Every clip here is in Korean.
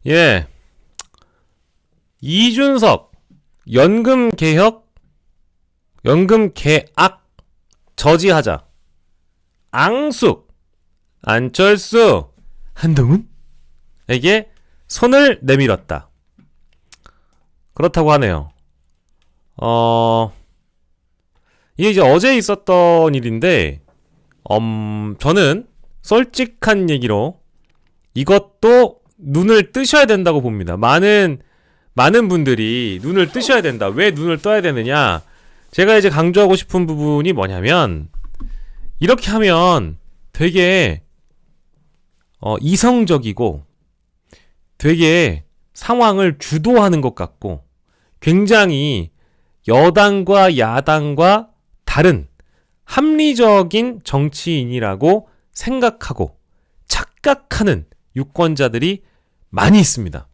예. 이준석, 연금 개혁, 연금 개악, 저지하자. 앙숙, 안철수, 한동훈에게 손을 내밀었다. 그렇다고 하네요. 이게 이제 어제 있었던 일인데, 저는 솔직한 얘기로 이것도 눈을 뜨셔야 된다고 봅니다. 많은 분들이 눈을 뜨셔야 된다. 왜 눈을 떠야 되느냐? 제가 이제 강조하고 싶은 부분이 뭐냐면, 이렇게 하면 되게 이성적이고 되게 상황을 주도하는 것 같고 굉장히 여당과 야당과 다른 합리적인 정치인이라고 생각하고 착각하는 유권자들이 많이 있습니다.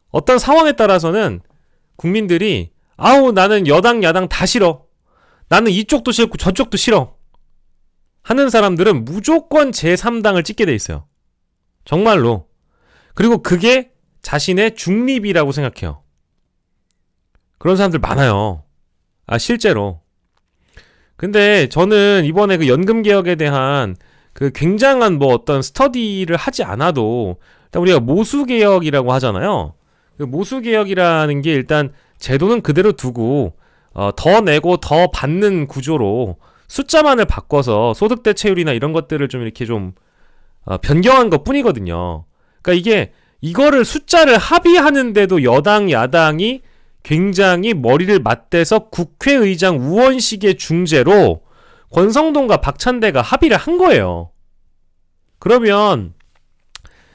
어떤 상황에 따라서는 국민들이 아우 나는 여당 야당 다 싫어. 나는 이쪽도 싫고 저쪽도 싫어. 하는 사람들은 무조건 제3당을 찍게 돼 있어요. 정말로. 그리고 그게 자신의 중립이라고 생각해요. 그런 사람들 많아요. 실제로. 근데 저는 이번에 그 연금개혁에 대한 그 굉장한 어떤 스터디를 하지 않아도 일단 우리가 모수개혁이라고 하잖아요. 그 모수개혁이라는 게 일단 제도는 그대로 두고 더 내고 더 받는 구조로 숫자만을 바꿔서 소득 대체율이나 이런 것들을 좀 이렇게 좀 변경한 것 뿐이거든요. 그러니까 이거를 숫자를 합의하는데도 여당 야당이 굉장히 머리를 맞대서 국회의장 우원식의 중재로 권성동과 박찬대가 합의를 한 거예요. 그러면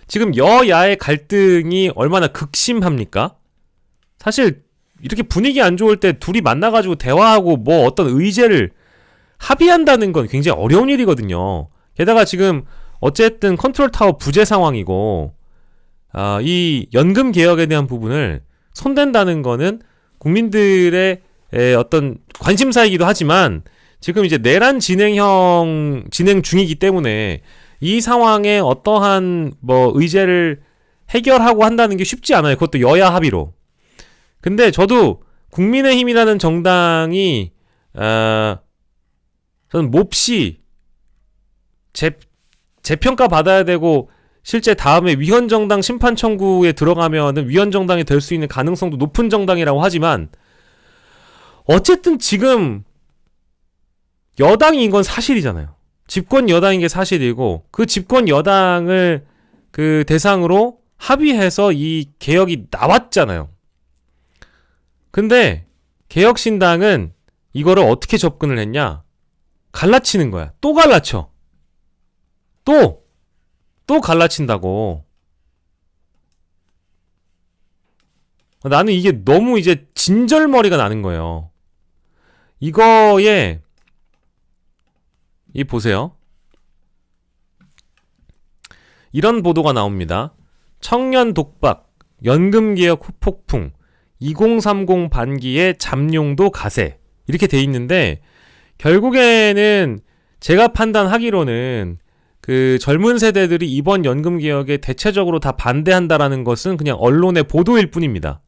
지금 여야의 갈등이 얼마나 극심합니까? 사실 이렇게 분위기 안 좋을 때 둘이 만나가지고 대화하고 어떤 의제를 합의한다는 건 굉장히 어려운 일이거든요. 게다가 지금 어쨌든 컨트롤타워 부재 상황이고 이 연금 개혁에 대한 부분을 손댄다는 거는 국민들의 어떤 관심사이기도 하지만 지금 이제 내란 진행 중이기 때문에 이 상황에 어떠한 의제를 해결하고 한다는 게 쉽지 않아요. 그것도 여야 합의로. 근데 저도 국민의힘이라는 정당이 저는 몹시 재평가 받아야 되고 실제 다음에 위헌정당 심판 청구에 들어가면은 위헌정당이 될 수 있는 가능성도 높은 정당이라고 하지만 어쨌든 지금 여당인 건 사실이잖아요. 집권 여당인 게 사실이고 그 집권 여당을 그 대상으로 합의해서 이 개혁이 나왔잖아요. 근데 개혁신당은 이거를 어떻게 접근을 했냐? 갈라치는 거야. 또 갈라쳐. 또 갈라친다고. 나는 이게 너무 이제 진절머리가 나는 거예요. 이거에 보세요. 이런 보도가 나옵니다. 청년 독박, 연금개혁 후폭풍, 2030 반기의 잠룡도 가세. 이렇게 돼 있는데 결국에는 제가 판단하기로는 그 젊은 세대들이 이번 연금개혁에 대체적으로 다 반대한다라는 것은 그냥 언론의 보도일 뿐입니다.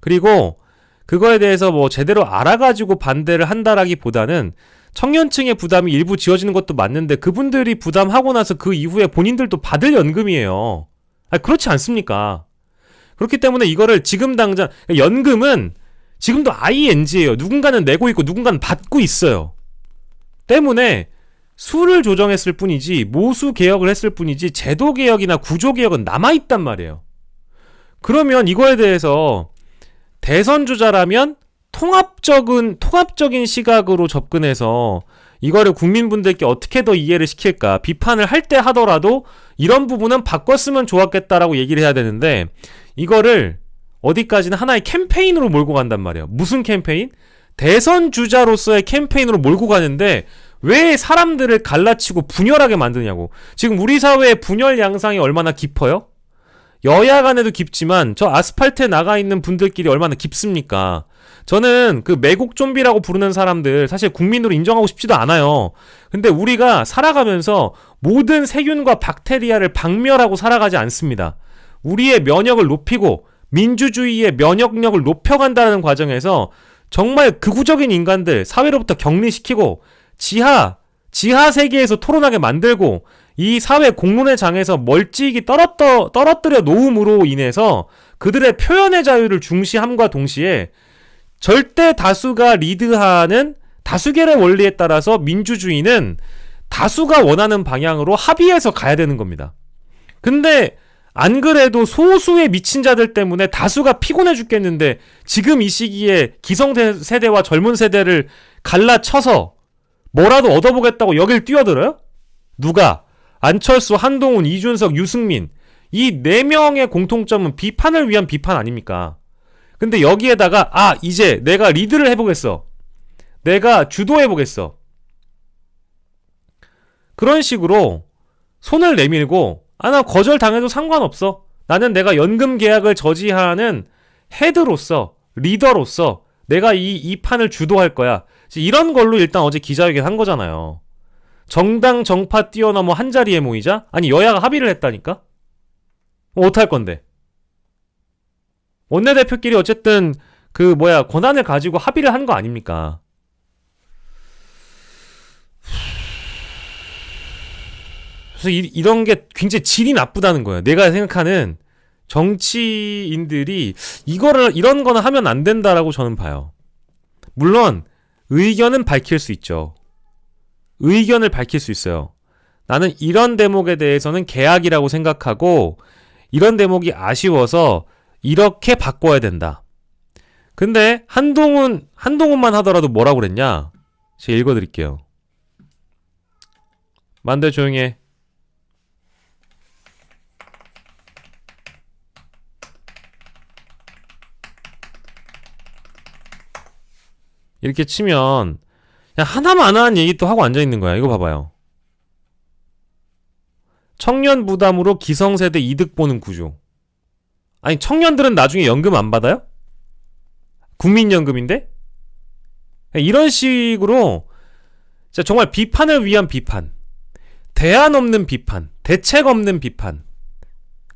그리고 그거에 대해서 제대로 알아가지고 반대를 한다라기보다는 청년층의 부담이 일부 지어지는 것도 맞는데 그분들이 부담하고 나서 그 이후에 본인들도 받을 연금이에요. 그렇지 않습니까? 그렇기 때문에 이거를 지금 당장 연금은 지금도 ING예요. 누군가는 내고 있고 누군가는 받고 있어요. 때문에 수를 조정했을 뿐이지 모수 개혁을 했을 뿐이지 제도 개혁이나 구조 개혁은 남아있단 말이에요. 그러면 이거에 대해서 대선 주자라면 통합적인 시각으로 접근해서 이거를 국민분들께 어떻게 더 이해를 시킬까 비판을 할 때 하더라도 이런 부분은 바꿨으면 좋았겠다라고 얘기를 해야 되는데 이거를 어디까지는 하나의 캠페인으로 몰고 간단 말이에요. 무슨 캠페인? 대선 주자로서의 캠페인으로 몰고 가는데 왜 사람들을 갈라치고 분열하게 만드냐고. 지금 우리 사회의 분열 양상이 얼마나 깊어요? 여야 간에도 깊지만 저 아스팔트에 나가 있는 분들끼리 얼마나 깊습니까? 저는 그 매국 좀비라고 부르는 사람들 사실 국민으로 인정하고 싶지도 않아요. 근데 우리가 살아가면서 모든 세균과 박테리아를 박멸하고 살아가지 않습니다. 우리의 면역을 높이고 민주주의의 면역력을 높여간다는 과정에서 정말 극우적인 인간들 사회로부터 격리시키고 지하 세계에서 토론하게 만들고 이 사회 공론의 장에서 멀찍이 떨어뜨려 놓음으로 인해서 그들의 표현의 자유를 중시함과 동시에 절대 다수가 리드하는 다수결의 원리에 따라서 민주주의는 다수가 원하는 방향으로 합의해서 가야 되는 겁니다. 근데 안 그래도 소수의 미친 자들 때문에 다수가 피곤해 죽겠는데 지금 이 시기에 기성세대와 젊은 세대를 갈라쳐서 뭐라도 얻어보겠다고 여길 뛰어들어요? 누가? 안철수, 한동훈, 이준석, 유승민 이 4명의 공통점은 비판을 위한 비판 아닙니까? 근데 여기에다가 이제 내가 리드를 해보겠어. 내가 주도해보겠어. 그런 식으로 손을 내밀고 나 거절당해도 상관없어. 나는 내가 연금 계약을 저지하는 헤드로서 리더로서 내가 이 판을 주도할 거야. 이런 걸로 일단 어제 기자회견 한 거잖아요. 정당 정파 뛰어넘어 한자리에 모이자? 아니 여야가 합의를 했다니까? 어떡할 건데? 원내대표끼리 어쨌든 권한을 가지고 합의를 한 거 아닙니까? 그래서 이런 게 굉장히 질이 나쁘다는 거예요. 내가 생각하는 정치인들이 이런 거는 하면 안 된다라고 저는 봐요. 물론 의견은 밝힐 수 있죠. 의견을 밝힐 수 있어요. 나는 이런 대목에 대해서는 계약이라고 생각하고 이런 대목이 아쉬워서 이렇게 바꿔야 된다. 근데 한동훈만 하더라도 뭐라고 그랬냐? 제가 읽어드릴게요. 만들 조용히 해. 이렇게 치면 그냥 하나만 안 하는 얘기 또 하고 앉아있는 거야. 이거 봐봐요. 청년 부담으로 기성세대 이득 보는 구조. 아니 청년들은 나중에 연금 안 받아요? 국민연금인데? 이런 식으로 진짜 정말 비판을 위한 비판, 대안 없는 비판, 대책 없는 비판,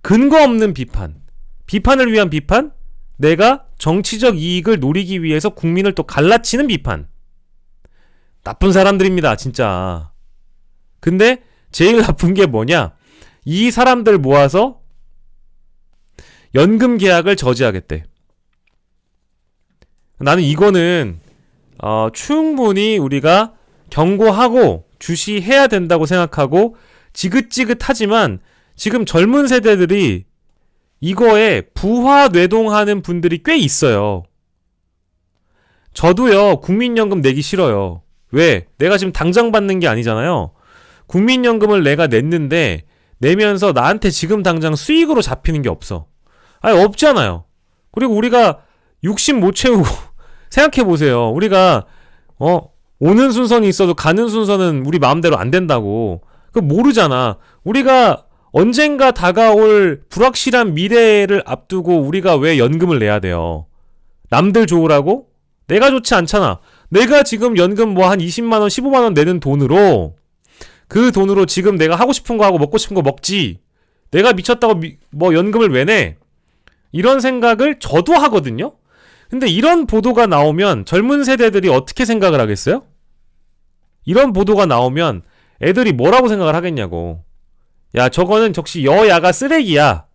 근거 없는 비판, 비판을 위한 비판, 내가 정치적 이익을 노리기 위해서 국민을 또 갈라치는 비판. 나쁜 사람들입니다 진짜. 근데 제일 나쁜 게 뭐냐, 이 사람들 모아서 연금 계약을 저지하겠대. 나는 이거는 충분히 우리가 경고하고 주시해야 된다고 생각하고, 지긋지긋하지만 지금 젊은 세대들이 이거에 부화뇌동하는 분들이 꽤 있어요. 저도요 국민연금 내기 싫어요. 왜? 내가 지금 당장 받는 게 아니잖아요. 국민연금을 내가 냈는데 내면서 나한테 지금 당장 수익으로 잡히는 게 없어. 아니 없잖아요. 그리고 우리가 60 못 채우고 생각해보세요. 우리가 오는 순서는 있어도 가는 순서는 우리 마음대로 안 된다고. 그거 모르잖아. 우리가 언젠가 다가올 불확실한 미래를 앞두고 우리가 왜 연금을 내야 돼요? 남들 좋으라고? 내가 좋지 않잖아. 내가 지금 연금 한 20만원, 15만원 내는 돈으로, 그 돈으로 지금 내가 하고 싶은 거 하고 먹고 싶은 거 먹지. 내가 미쳤다고 연금을 왜 내? 이런 생각을 저도 하거든요? 근데 이런 보도가 나오면 젊은 세대들이 어떻게 생각을 하겠어요? 이런 보도가 나오면 애들이 뭐라고 생각을 하겠냐고. 야, 저거는 역시 여야가 쓰레기야.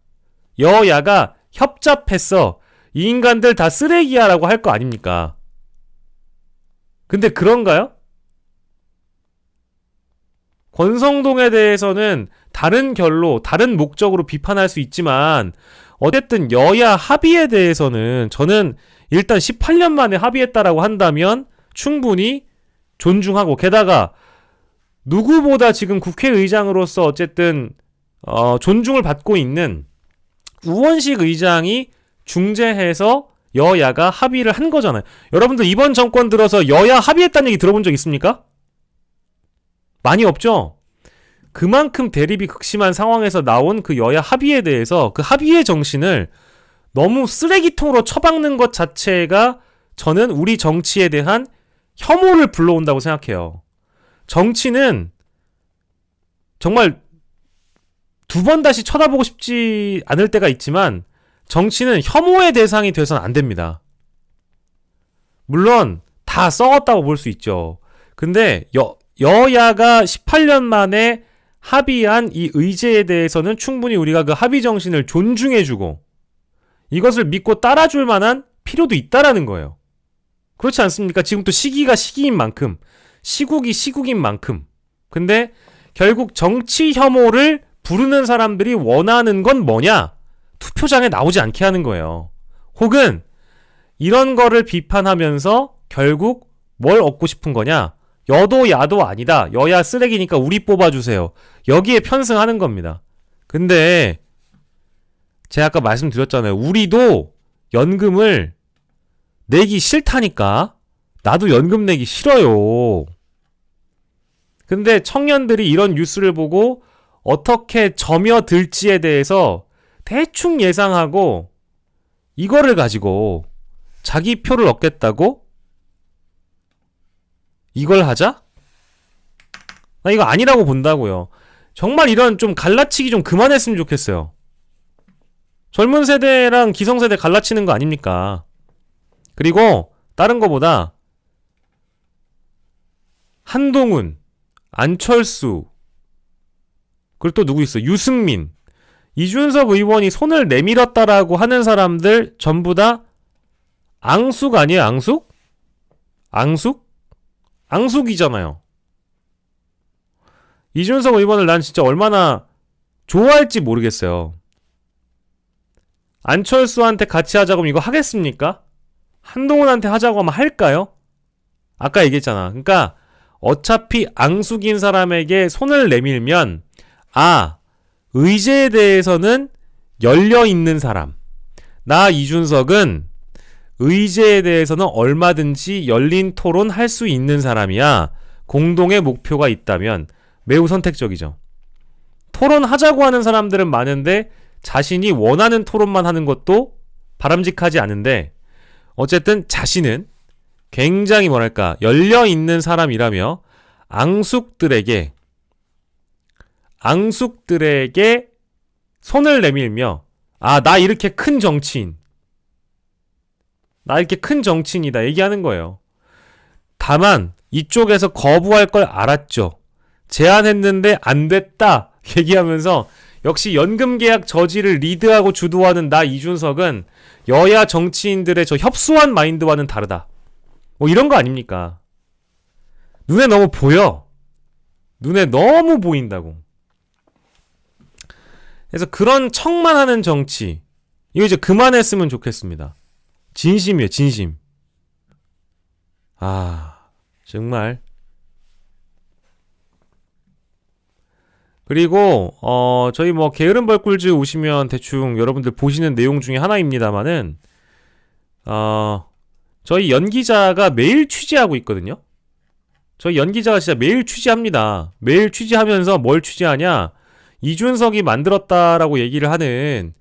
여야가 협잡했어. 이 인간들 다 쓰레기야 라고 할 거 아닙니까? 근데 그런가요? 권성동에 대해서는 다른 결로, 다른 목적으로 비판할 수 있지만 어쨌든 여야 합의에 대해서는 저는 일단 18년 만에 합의했다라고 한다면 충분히 존중하고, 게다가 누구보다 지금 국회의장으로서 어쨌든 존중을 받고 있는 우원식 의장이 중재해서 여야가 합의를 한 거잖아요. 여러분들 이번 정권 들어서 여야 합의했다는 얘기 들어본 적 있습니까? 많이 없죠? 그만큼 대립이 극심한 상황에서 나온 그 여야 합의에 대해서 그 합의의 정신을 너무 쓰레기통으로 처박는 것 자체가 저는 우리 정치에 대한 혐오를 불러온다고 생각해요. 정치는 정말 두 번 다시 쳐다보고 싶지 않을 때가 있지만 정치는 혐오의 대상이 돼서는 안 됩니다. 물론 다 썩었다고 볼 수 있죠. 근데 여야가 18년 만에 합의한 이 의제에 대해서는 충분히 우리가 그 합의 정신을 존중해주고 이것을 믿고 따라줄 만한 필요도 있다라는 거예요. 그렇지 않습니까? 지금 또 시기가 시기인 만큼, 시국이 시국인 만큼. 근데 결국 정치 혐오를 부르는 사람들이 원하는 건 뭐냐? 투표장에 나오지 않게 하는 거예요. 혹은 이런 거를 비판하면서 결국 뭘 얻고 싶은 거냐? 여도 야도 아니다. 여야 쓰레기니까 우리 뽑아주세요. 여기에 편승하는 겁니다. 근데 제가 아까 말씀드렸잖아요. 우리도 연금을 내기 싫다니까. 나도 연금 내기 싫어요. 근데 청년들이 이런 뉴스를 보고 어떻게 점여들지에 대해서 대충 예상하고 이거를 가지고 자기 표를 얻겠다고? 이걸 하자? 나 이거 아니라고 본다고요. 정말 이런 좀 갈라치기 좀 그만했으면 좋겠어요. 젊은 세대랑 기성세대 갈라치는 거 아닙니까? 그리고 다른 거보다 한동훈, 안철수, 그리고 또 누구 있어? 유승민, 이준석 의원이 손을 내밀었다라고 하는 사람들 전부 다 앙숙 아니에요? 앙숙? 앙숙? 앙숙이잖아요. 이준석 의원을 난 진짜 얼마나 좋아할지 모르겠어요. 안철수한테 같이 하자고 하면 이거 하겠습니까? 한동훈한테 하자고 하면 할까요? 아까 얘기했잖아. 그러니까 어차피 앙숙인 사람에게 손을 내밀면 의제에 대해서는 열려있는 사람. 나 이준석은 의제에 대해서는 얼마든지 열린 토론할 수 있는 사람이야. 공동의 목표가 있다면 매우 선택적이죠. 토론하자고 하는 사람들은 많은데 자신이 원하는 토론만 하는 것도 바람직하지 않은데 어쨌든 자신은 굉장히 뭐랄까 열려있는 사람이라며 앙숙들에게 손을 내밀며 나 이렇게 큰 정치인 나 이렇게 큰 정치인이다 얘기하는 거예요. 다만 이쪽에서 거부할 걸 알았죠. 제안했는데 안 됐다 얘기하면서 역시 연금계약 저지를 리드하고 주도하는 나 이준석은 여야 정치인들의 저 협소한 마인드와는 다르다. 뭐 이런 거 아닙니까? 눈에 너무 보여. 눈에 너무 보인다고. 그래서 그런 척만 하는 정치 이거 이제 그만했으면 좋겠습니다. 진심이에요, 진심. 정말. 그리고 저희 뭐 게으른 벌꿀즈 오시면 대충 여러분들 보시는 내용 중에 하나입니다만은 저희 연기자가 매일 취재하고 있거든요. 저희 연기자가 진짜 매일 취재합니다. 매일 취재하면서 뭘 취재하냐? 이준석이 만들었다라고 얘기를 하는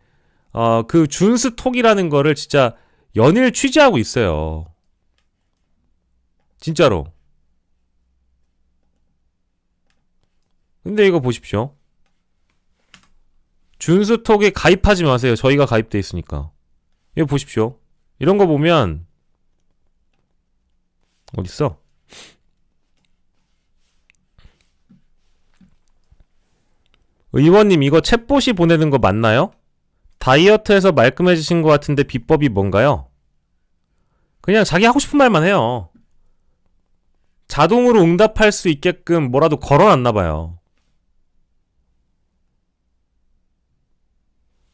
그 준스톡이라는 거를 진짜 연일 취재하고 있어요. 진짜로. 근데 이거 보십시오. 준스톡에 가입하지 마세요. 저희가 가입돼 있으니까. 이거 보십시오. 이런 거 보면 어딨어? 의원님 이거 챗봇이 보내는 거 맞나요? 다이어트해서 말끔해지신 것 같은데 비법이 뭔가요? 그냥 자기 하고 싶은 말만 해요. 자동으로 응답할 수 있게끔 뭐라도 걸어놨나봐요.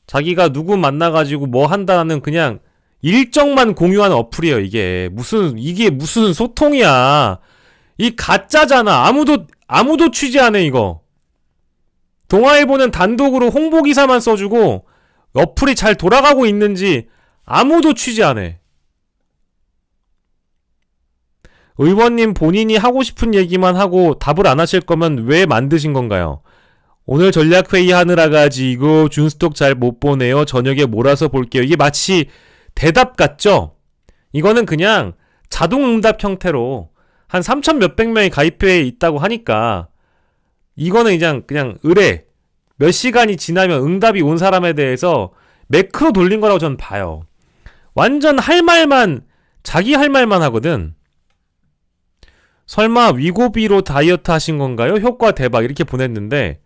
자기가 누구 만나가지고 뭐 한다는 그냥 일정만 공유하는 어플이에요. 이게 무슨 소통이야. 이 가짜잖아. 아무도 취재 안 해 이거. 동아일보는 단독으로 홍보기사만 써주고 어플이 잘 돌아가고 있는지 아무도 취재 안 해. 의원님 본인이 하고 싶은 얘기만 하고 답을 안 하실 거면 왜 만드신 건가요? 오늘 전략회의 하느라 가지고 준스톡 잘 못 보네요. 저녁에 몰아서 볼게요. 이게 마치 대답 같죠? 이거는 그냥 자동응답 형태로 한 3천 몇백 명이 가입해 있다고 하니까 이거는 그냥 의뢰 몇 시간이 지나면 응답이 온 사람에 대해서 매크로 돌린 거라고 저는 봐요. 완전 할 말만 자기 할 말만 하거든. 설마 위고비로 다이어트 하신 건가요? 효과 대박 이렇게 보냈는데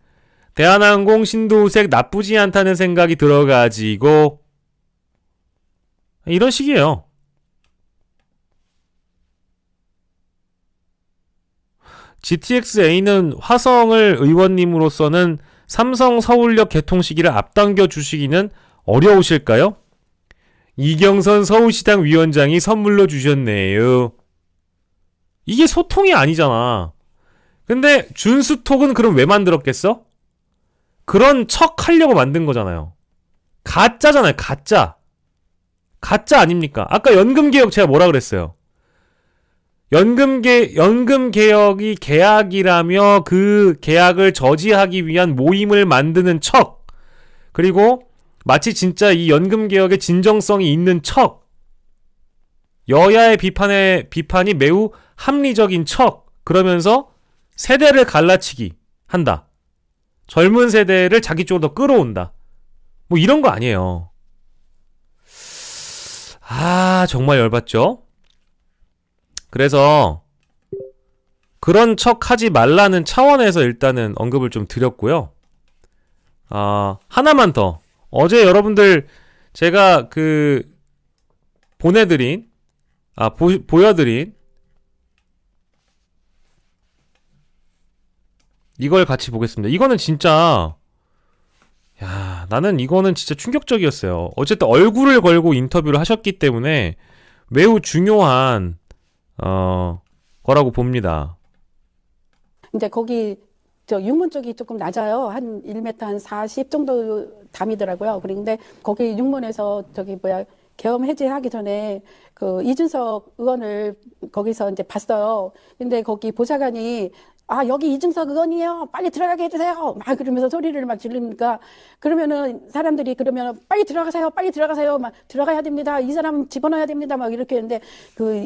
대한항공 신도색 나쁘지 않다는 생각이 들어가지고 이런 식이에요. GTX-A는 화성을 의원님으로서는 삼성 서울역 개통 시기를 앞당겨 주시기는 어려우실까요? 이경선 서울시당 위원장이 선물로 주셨네요. 이게 소통이 아니잖아. 근데 준수톡은 그럼 왜 만들었겠어? 그런 척 하려고 만든 거잖아요. 가짜잖아요. 가짜. 가짜 아닙니까? 아까 연금개혁 제가 뭐라 그랬어요? 연금개혁이 계약이라며 그 계약을 저지하기 위한 모임을 만드는 척. 그리고 마치 진짜 이 연금개혁의 진정성이 있는 척. 여야의 비판이 매우 합리적인 척. 그러면서 세대를 갈라치기 한다. 젊은 세대를 자기 쪽으로 더 끌어온다. 뭐 이런 거 아니에요. 정말 열받죠? 그래서 그런 척 하지 말라는 차원에서 일단은 언급을 좀 드렸고요. 하나만 더. 어제 여러분들 제가 보내드린, 보여드린 이걸 같이 보겠습니다. 이거는 진짜, 나는 이거는 진짜 충격적이었어요. 어쨌든 얼굴을 걸고 인터뷰를 하셨기 때문에 매우 중요한, 거라고 봅니다. 근데 거기 육문 쪽이 조금 낮아요. 한 1m 한 40 정도 담이더라고요. 그런데 거기 육문에서 계엄 해제하기 전에 이준석 의원을 거기서 이제 봤어요. 근데 거기 보좌관이 여기 이준석 의원이에요. 빨리 들어가게 해주세요. 막 그러면서 소리를 막 지르니까 그러면은 사람들이 그러면 빨리 들어가세요. 빨리 들어가세요. 막 들어가야 됩니다. 이 사람 집어넣어야 됩니다. 막 이렇게 했는데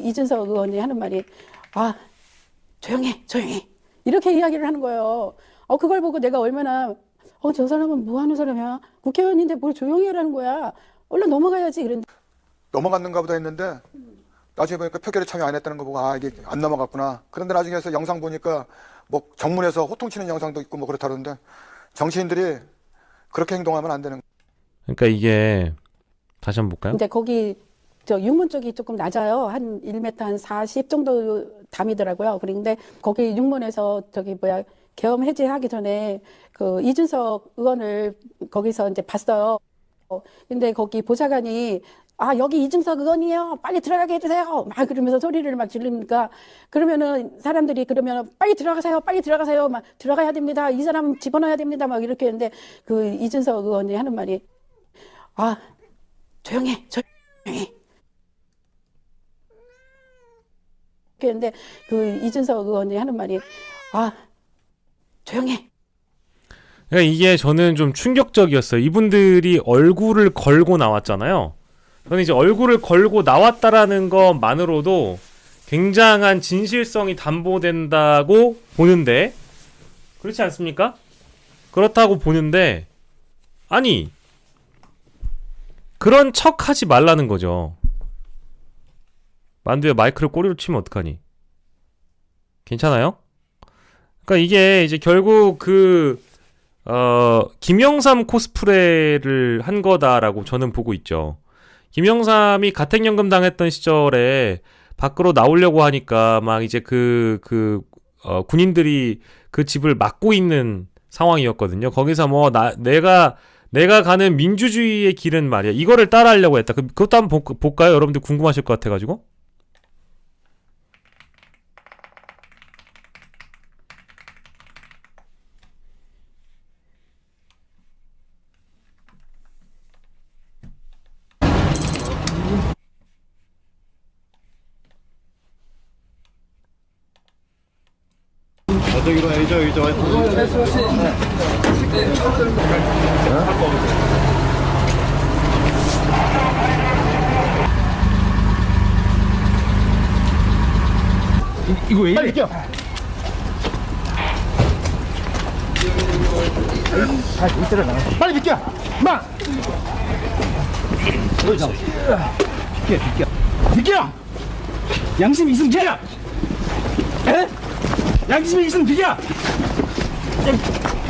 이준석 의원이 하는 말이 조용해. 이렇게 이야기를 하는 거예요. 그걸 보고 내가 얼마나 저 사람은 뭐 하는 사람이야? 국회의원인데 뭘 조용히 하라는 거야. 얼른 넘어가야지. 그런데 넘어갔는가 보다 했는데 나중에 보니까 표결에 참여 안 했다는 거 보고 이게 안 넘어갔구나. 그런데 나중에서 영상 보니까 뭐 정문에서 호통치는 영상도 있고 뭐 그렇다던데 정치인들이 그렇게 행동하면 안 되는 거예요. 그러니까 이게 다시 한번 볼까요? 근데 거기 육문 쪽이 조금 낮아요. 한 1m 한 40 정도 담이더라고요. 그런데 거기 육문에서 계엄 해제하기 전에 이준석 의원을 거기서 이제 봤어요. 근데 거기 보좌관이 여기 이준석 의원이에요. 빨리 들어가게 해주세요. 막 그러면서 소리를 막 지르니까 그러면은 사람들이 그러면 빨리 들어가세요. 빨리 들어가세요. 막 들어가야 됩니다. 이 사람 집어넣어야 됩니다. 막 이렇게 했는데 이준석 의원이 하는 말이 조용해. 했는데 이준석 의원이 하는 말이 조용해. 그러니까 이게 저는 좀 충격적이었어요. 이분들이 얼굴을 걸고 나왔잖아요. 저는 이제 얼굴을 걸고 나왔다라는 것만으로도 굉장한 진실성이 담보된다고 보는데, 그렇지 않습니까? 그렇다고 보는데, 그런 척 하지 말라는 거죠. 만두야, 마이크를 꼬리로 치면 어떡하니? 괜찮아요? 그러니까 이게 이제 결국 김영삼 코스프레를 한 거다라고 저는 보고 있죠. 김영삼이 가택연금 당했던 시절에 밖으로 나오려고 하니까 막 이제 군인들이 그 집을 막고 있는 상황이었거든요. 거기서 뭐 내가 가는 민주주의의 길은 말이야. 이거를 따라하려고 했다. 그것도 한번 볼까요? 여러분들 궁금하실 것 같아가지고. 저기로 해야죠. 이거 왜 이래? 빨리 비켜! 마! 비켜! 양심이 있으면 비켜! 에? 양심이 있으면 비켜!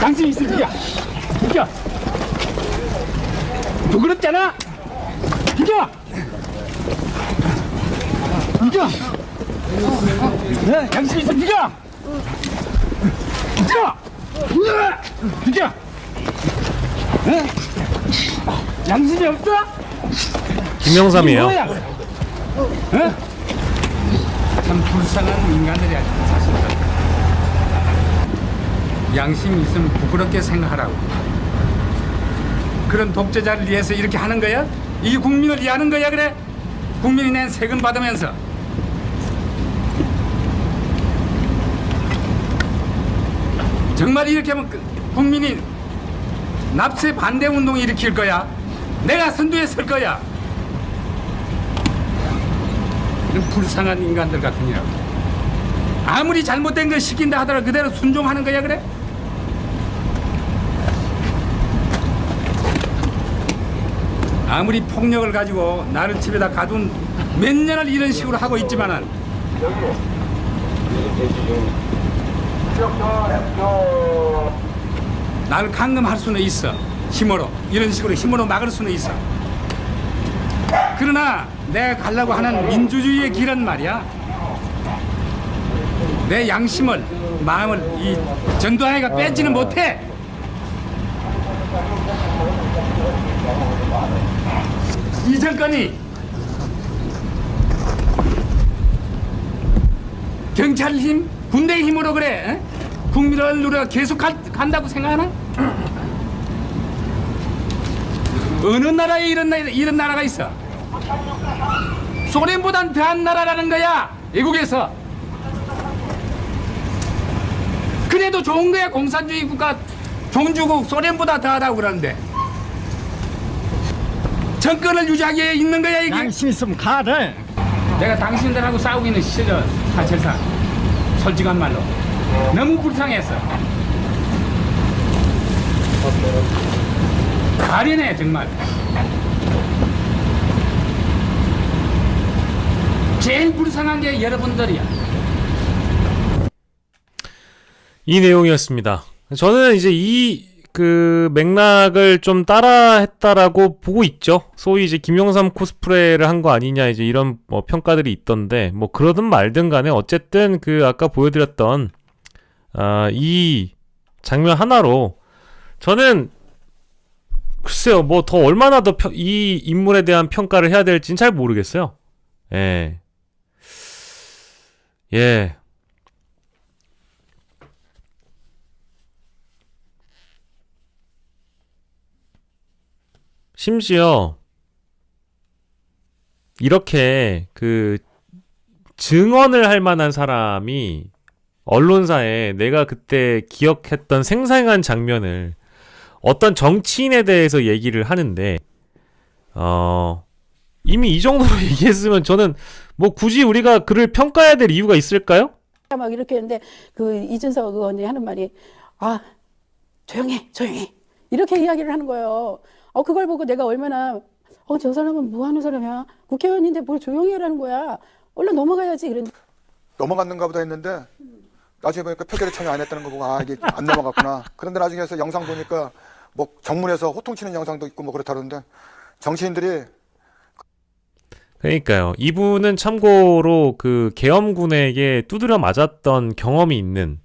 양심이 있으면 비켜! 비켜! 부끄럽잖아! 비켜! 비켜! 네, 양심이 있으면 비켜! 비켜! 비켜! 네? 양심이 없어? 김영삼이에요. 이게 뭐야? 어? 참 불쌍한 인간들이야 사실. 양심이 있으면 부끄럽게 생각하라고. 그런 독재자를 위해서 이렇게 하는 거야? 이 국민을 위하는 거야 그래? 국민이 낸 세금 받으면서. 정말 이렇게 하면 국민이 납세 반대 운동을 일으킬 거야? 내가 선두에 설 거야? 이런 불쌍한 인간들 같으냐. 아무리 잘못된 걸 시킨다 하더라도 그대로 순종하는 거야 그래? 아무리 폭력을 가지고 나를 집에다 가둔 몇 년을 이런 식으로 하고 있지만은 나를 감금할 수는 있어. 힘으로 이런 식으로 힘으로 막을 수는 있어. 그러나 내가 가려고 하는 민주주의의 길은 말이야, 내 양심을, 마음을 이 전두환이가 뺏지는 못해. 이 정권이 경찰 힘, 군대 힘으로 그래 에? 국민을 누려 계속 간다고 생각하나? 어느 나라에 이런 나라가 있어? 소련보단 더한 나라라는 거야, 외국에서. 그래도 좋은 거야. 공산주의 국가 종주국 소련보다 더하다고 그러는데 정권을 유지하기 위해 있는 거야 이게. 양심 있으면 가래. 내가 당신들하고 싸우기는 싫어. 사실상 솔직한 말로 너무 불쌍했어. 가련해 정말. 제일 불쌍한 게 여러분들이야. 이 내용이었습니다. 저는 이제 그 맥락을 좀 따라했다라고 보고 있죠. 소위 이제 김영삼 코스프레를 한 거 아니냐 이제 이런 뭐 평가들이 있던데, 뭐 그러든 말든 간에 어쨌든 그 아까 보여드렸던 이 장면 하나로 저는 글쎄요 뭐 더 얼마나 더 이 인물에 대한 평가를 해야 될지는 잘 모르겠어요. 예. 예. 심지어 이렇게 그 증언을 할 만한 사람이 언론사에 내가 그때 기억했던 생생한 장면을 어떤 정치인에 대해서 얘기를 하는데 이미 이 정도로 얘기했으면 저는 뭐 굳이 우리가 그를 평가해야 될 이유가 있을까요? 막 이렇게 했는데 그 이준석 의원이 하는 말이 조용해 이렇게 이야기를 하는 거예요. 그걸 보고 내가 얼마나 저 사람은 뭐 하는 사람이야, 국회의원인데 뭘 조용히 하라는 거야, 얼른 넘어가야지 이런. 넘어갔는가 보다 했는데 나중에 보니까 표결에 참여 안 했다는 거 보고 이게 안 넘어갔구나. 그런데 나중에 해서 영상 보니까 뭐 정문에서 호통치는 영상도 있고 뭐 그렇다는데 정치인들이. 그러니까요. 이분은 참고로 그 계엄군에게 두드려 맞았던 경험이 있는,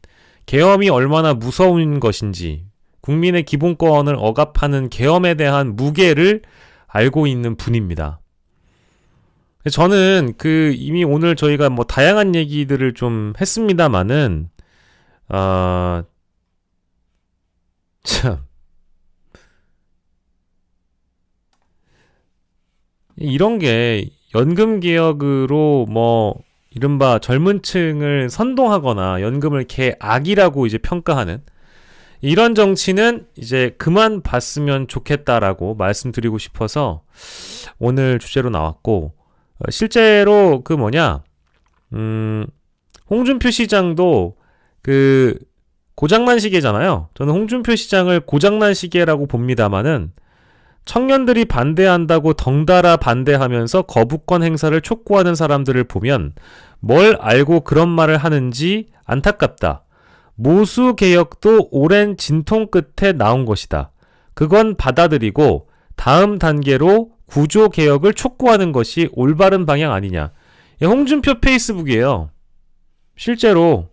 계엄이 얼마나 무서운 것인지, 국민의 기본권을 억압하는 계엄에 대한 무게를 알고 있는 분입니다. 저는 그 이미 오늘 저희가 뭐 다양한 얘기들을 좀 했습니다마는 참 이런 게 연금 개혁으로 뭐 이른바 젊은 층을 선동하거나 연금을 개악이라고 이제 평가하는 이런 정치는 이제 그만 봤으면 좋겠다라고 말씀드리고 싶어서 오늘 주제로 나왔고, 실제로 그 홍준표 시장도 그 고장난 시계잖아요. 저는 홍준표 시장을 고장난 시계라고 봅니다마는 청년들이 반대한다고 덩달아 반대하면서 거부권 행사를 촉구하는 사람들을 보면 뭘 알고 그런 말을 하는지 안타깝다. 모수 개혁도 오랜 진통 끝에 나온 것이다. 그건 받아들이고 다음 단계로 구조 개혁을 촉구하는 것이 올바른 방향 아니냐. 홍준표 페이스북이에요. 실제로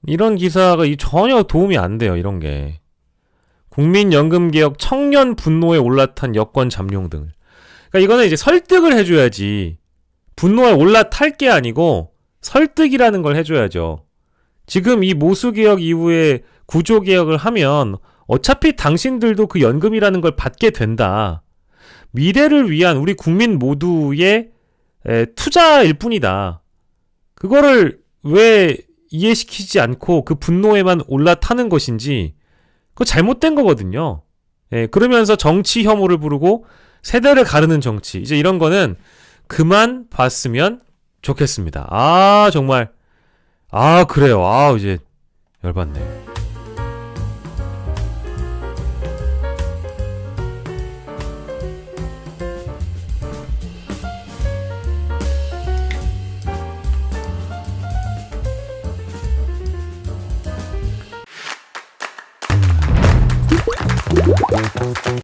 이런 기사가 전혀 도움이 안 돼요. 이런 게. 국민연금개혁 청년 분노에 올라탄 여권 잠룡 등을. 그러니까 이거는 이제 설득을 해줘야지. 분노에 올라탈 게 아니고 설득이라는 걸 해줘야죠. 지금 이 모수개혁 이후에 구조개혁을 하면 어차피 당신들도 그 연금이라는 걸 받게 된다. 미래를 위한 우리 국민 모두의 투자일 뿐이다. 그거를 왜 이해시키지 않고 그 분노에만 올라타는 것인지 그거 잘못된 거거든요. 그러면서 정치 혐오를 부르고 세대를 가르는 정치. 이제 이런 거는 그만 봤으면 좋겠습니다. 정말. 그래요. 이제 열받네.